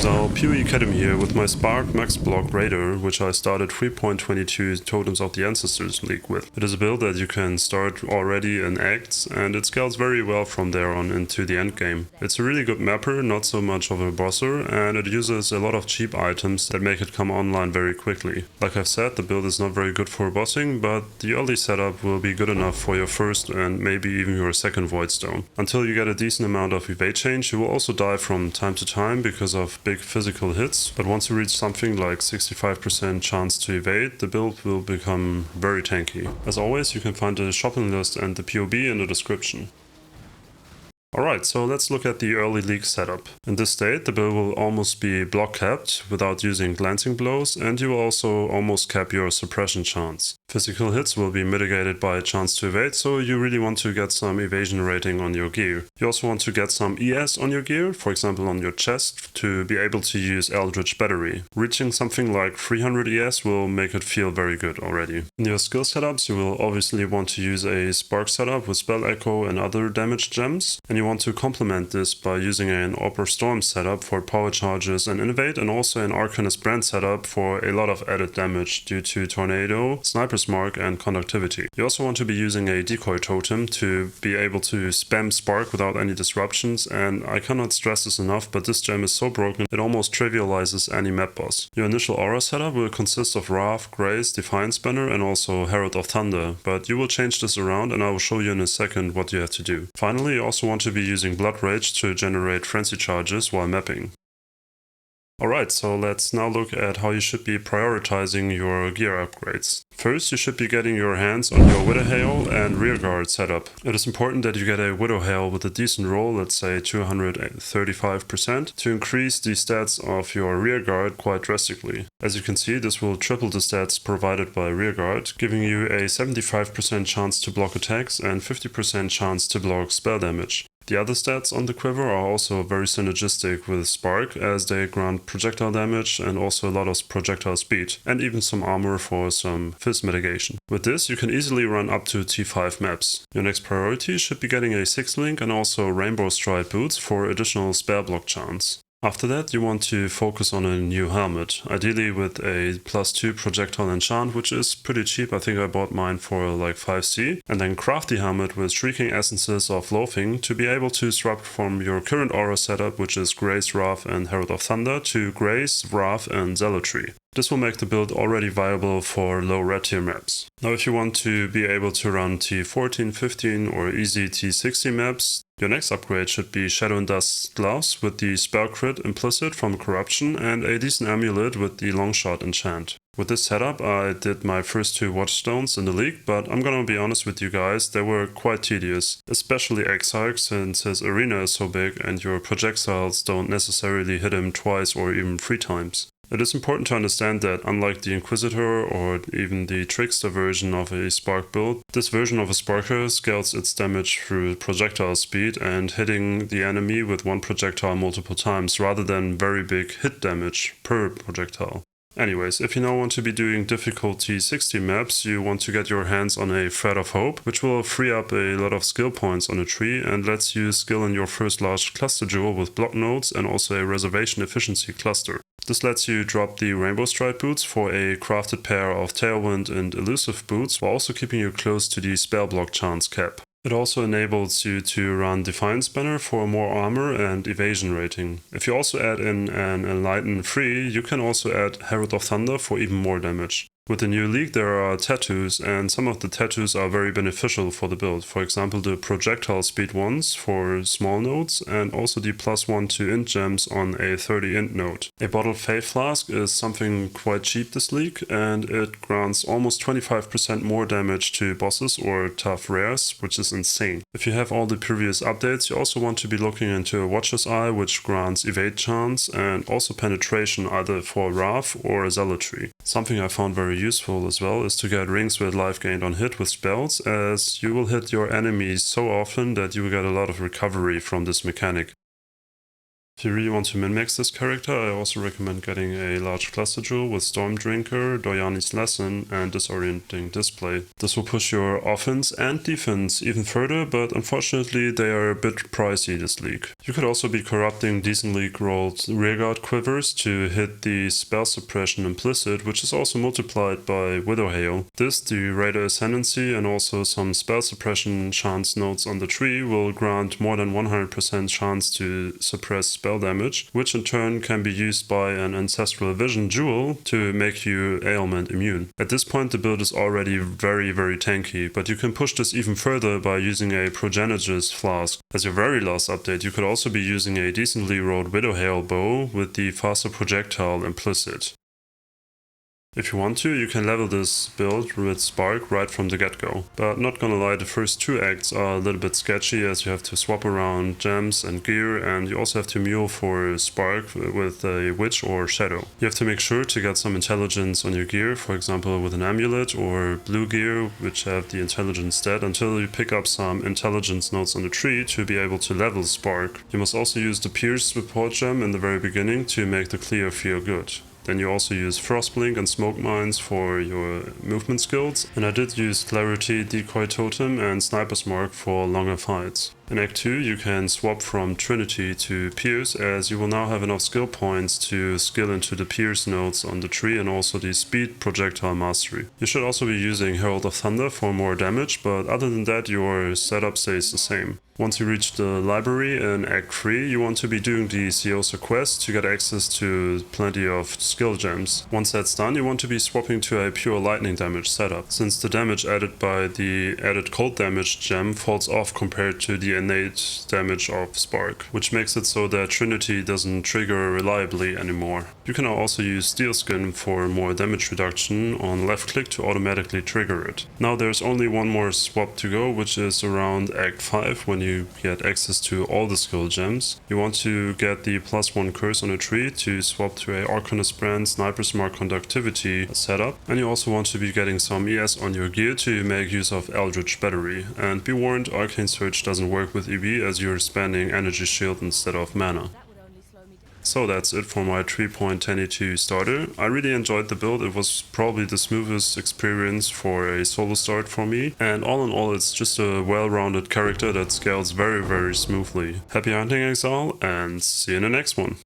Exile PoE Academy here with my Spark Max Block Raider, which I started 3.22 Totems of the Ancestors League with. It is a build that you can start already in acts, and it scales very well from there on into the endgame. It's a really good mapper, not so much of a bosser, and it uses a lot of cheap items that make it come online very quickly. Like I've said, the build is not very good for bossing, but the early setup will be good enough for your first and maybe even your second Void Stone. Until you get a decent amount of evade change, you will also die from time to time because of big physical hits, but once you reach something like 65% chance to evade, the build will become very tanky. As always, you can find the shopping list and the POB in the description. Alright, so let's look at the early league setup. In this state, the build will almost be block capped without using glancing blows, and you will also almost cap your suppression chance. Physical hits will be mitigated by a chance to evade, so you really want to get some evasion rating on your gear. You also want to get some ES on your gear, for example on your chest, to be able to use Eldritch Battery. Reaching something like 300 ES will make it feel very good already. In your skill setups, you will obviously want to use a Spark setup with Spell Echo and other damage gems, and you want to complement this by using an Orb Storm setup for power charges and innovate, and also an Arcanist Brand setup for a lot of added damage due to Tornado, Sniper's Mark and Conductivity. You also want to be using a Decoy Totem to be able to spam Spark without any disruptions, and I cannot stress this enough, but this gem is so broken it almost trivializes any map boss. Your initial aura setup will consist of Wrath, Grace, Defiance Banner and also Herald of Thunder, but you will change this around and I will show you in a second what you have to do. Finally, you also want to be using Blood Rage to generate frenzy charges while mapping. Alright, so let's now look at how you should be prioritizing your gear upgrades. First, you should be getting your hands on your Widow Hail and Rearguard setup. It is important that you get a Widow Hail with a decent roll, let's say 235%, to increase the stats of your Rearguard quite drastically. As you can see, this will triple the stats provided by Rearguard, giving you a 75% chance to block attacks and 50% chance to block spell damage. The other stats on the quiver are also very synergistic with Spark, as they grant projectile damage and also a lot of projectile speed, and even some armor for some fizz mitigation. With this, you can easily run up to T5 maps. Your next priority should be getting a 6-link and also Rainbow Stride boots for additional spell block chance. After that, you want to focus on a new helmet, ideally with a +2 projectile enchant, which is pretty cheap. I think I bought mine for like 5C, and then craft the helmet with Shrieking Essences of Loathing to be able to swap from your current aura setup, which is Grace, Wrath and Herald of Thunder, to Grace, Wrath and Zealotry. This will make the build already viable for low red tier maps. Now if you want to be able to run T14, 15 or easy T60 maps, your next upgrade should be Shadow and Dust Gloves with the Spell Crit implicit from Corruption and a decent amulet with the Longshot enchant. With this setup I did my first 2 Watchstones in the league, but I'm gonna be honest with you guys, they were quite tedious, especially Exarch since his arena is so big and your projectiles don't necessarily hit him twice or even 3 times. It is important to understand that unlike the Inquisitor or even the Trickster version of a Spark build, this version of a Sparker scales its damage through projectile speed and hitting the enemy with one projectile multiple times rather than very big hit damage per projectile. Anyways, if you now want to be doing difficulty 60 maps, you want to get your hands on a Thread of Hope, which will free up a lot of skill points on a tree and lets you skill in your first large cluster jewel with block nodes and also a reservation efficiency cluster. This lets you drop the Rainbow Stride boots for a crafted pair of Tailwind and Elusive boots, while also keeping you close to the spell block chance cap. It also enables you to run Defiance Banner for more armor and evasion rating. If you also add in an Enlighten 3, you can also add Herald of Thunder for even more damage. With the new league there are tattoos, and some of the tattoos are very beneficial for the build. For example, the projectile speed ones for small nodes, and also the +1 to int gems on a 30 int node. A bottled Faith Flask is something quite cheap this league, and it grants almost 25% more damage to bosses or tough rares, which is insane. If you have all the previous updates, you also want to be looking into a Watcher's Eye, which grants evade chance and also penetration either for Wrath or Zealotry. Something I found very useful as well is to get rings with life gained on hit with spells, as you will hit your enemies so often that you will get a lot of recovery from this mechanic. If you really want to min-max this character, I also recommend getting a large cluster jewel with Storm Drinker, Doyani's Lesson, and Disorienting Display. This will push your offense and defense even further, but unfortunately they are a bit pricey this league. You could also be corrupting decently rolled rearguard quivers to hit the spell suppression implicit, which is also multiplied by Widow Hail. This, the Raider Ascendancy, and also some spell suppression chance nodes on the tree will grant more than 100% chance to suppress spell damage, which in turn can be used by an Ancestral Vision jewel to make you ailment immune. At this point the build is already very tanky, but you can push this even further by using a Progenitus Flask. As your very last update, you could also be using a decently rolled Widow Hail bow with the faster projectile implicit. If you want to, you can level this build with Spark right from the get-go. But not gonna lie, the first 2 acts are a little bit sketchy as you have to swap around gems and gear, and you also have to mule for Spark with a Witch or Shadow. You have to make sure to get some intelligence on your gear, for example with an amulet or blue gear, which have the intelligence stat, until you pick up some intelligence nodes on the tree to be able to level Spark. You must also use the Pierce support gem in the very beginning to make the clear feel good. Then you also use Frostblink and Smoke Mines for your movement skills, and I did use Clarity, Decoy Totem and Sniper's Mark for longer fights. In Act 2 you can swap from Trinity to Pierce, as you will now have enough skill points to skill into the Pierce nodes on the tree and also the Speed Projectile Mastery. You should also be using Herald of Thunder for more damage, but other than that your setup stays the same. Once you reach the library in Act 3, you want to be doing the Seosa quest to get access to plenty of skill gems. Once that's done, you want to be swapping to a pure lightning damage setup, since the damage added by the added cold damage gem falls off compared to the innate damage of Spark, which makes it so that Trinity doesn't trigger reliably anymore. You can now also use Steel Skin for more damage reduction on left click to automatically trigger it. Now there's only one more swap to go, which is around Act 5 when you get access to all the skill gems. You want to get the +1 curse on a tree to swap to a Arcanist brand Sniper's Mark Conductivity setup, and you also want to be getting some ES on your gear to make use of Eldritch Battery. And be warned, Arcane Surge doesn't work with EB as you're spending Energy Shield instead of mana. So that's it for my 3.10.2 starter. I really enjoyed the build. It was probably the smoothest experience for a solo start for me, and all in all it's just a well-rounded character that scales very smoothly. Happy hunting, Exile, and see you in the next one!